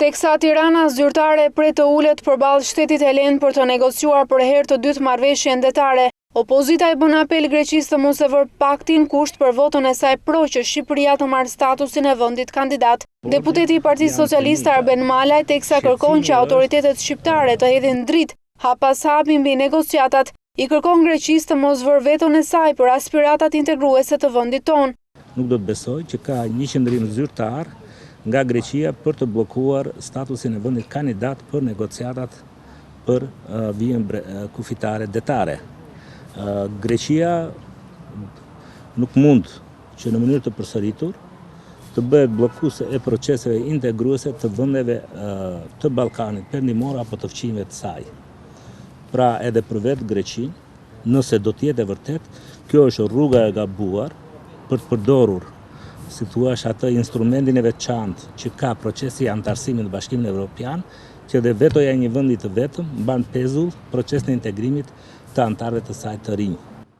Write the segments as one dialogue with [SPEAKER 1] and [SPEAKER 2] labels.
[SPEAKER 1] Teksa Tirana zyrtare pret të ulet përballë shtetit helen për të negociuar për herë të dytë marrëveshjen detare, opozita i bën apel Greqisë të mos e vër paktin kusht për votën e saj pro që Shqipëria të marrë statusin e vendit kandidat. Deputeti i Partisë Socialiste Arben Malaj teksa kërkon që autoritetet shqiptare të hedhin dritë hap pas hapi mbi negociatat, i kërkon Greqisë të mos vër veton e saj për aspiratat integruese të vendit tonë.
[SPEAKER 2] Nuk do të besoj që ka një qëndrim zyrtar nga Greqia për të blokuar statusin e vendit kandidat për negociatat për vijën kufitare detare. Greqia nuk mund që në mënyrë të përsëritur të bëhet bllokuese e proceseve integruese të vendeve të Ballkanit Perëndimor apo të fqinjve të saj. Pra edhe për vetë Greqinë, nëse do të jetë e vërtet, kjo është rruga e gabuar për të përdorur, si thua, atë instrumentin e veçantë që ka procesi i antarësimit në Bashkimin Evropian, që dhe vetoja e një vendi të vetëm mban pezull procesin e integrimit të antarëve të saj të rinj.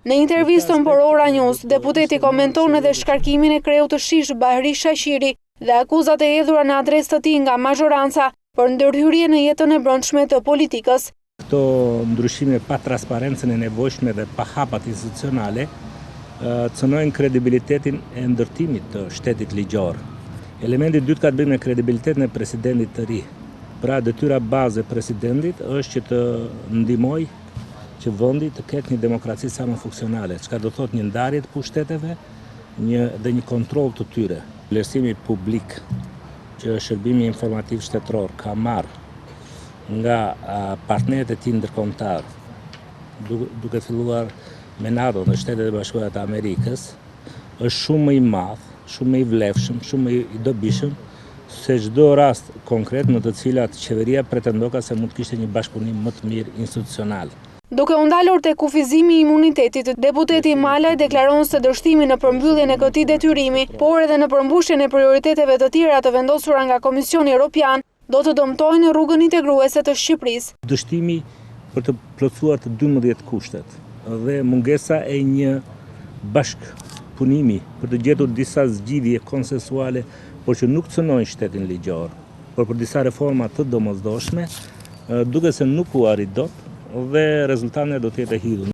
[SPEAKER 1] Në intervistën për Ora News, deputeti komenton edhe shkarkimin e kreut të Shish Bahri Shaqiri dhe akuzat e hedhura në adresë të tij nga mazhoranca për ndërhyrje në jetën e brendshme të politikës.
[SPEAKER 2] Këto ndryshime pa transparencën e nevojshme dhe pa hapat institucionale cënojnë kredibilitetin e ndërtimit të shtetit ligjor. Elementi i dytë ka të bëjë me kredibilitetin e presidentit të ri. Pra detyra bazë e presidentit është që të ndihmojë që vendi të ketë një demokraci sa më funksionale, çka do thotë një ndarje të pushteteve, dhe një kontroll të tyre. Vlerësimi publik që shërbimi informativ shtetëror ka marrë nga partnerët e tij ndërkombëtar, duke filluar me NATO dhe Shtetet e Bashkuara të Amerikës, është shumë më i madh, shumë më i vlefshëm, shumë më i dobishëm se çdo rast konkret në të cilat qeveria pretendon se mund të kishte një bashkëpunim më të mirë institucional.
[SPEAKER 1] Duke u ndalur te kufizimi i imunitetit, deputeti Malaj deklaron se dështimi në përmbylljen e këtij detyrimi, por edhe në përmbushjen e prioriteteve të tjera të vendosura nga Komisioni Evropian, do të dëmtojnë rrugën integruese të Shqipërisë.
[SPEAKER 2] Dështimi për të plotësuar të 12 kushtet dhe mungesa e një bashkëpunimi për të gjetur disa zgjidhje konsensuale, por që nuk cënojnë shtetin ligjor, por për disa reforma të domosdoshme, duke se nuk u arrit dot dhe rezultati do të jetë e hidhur.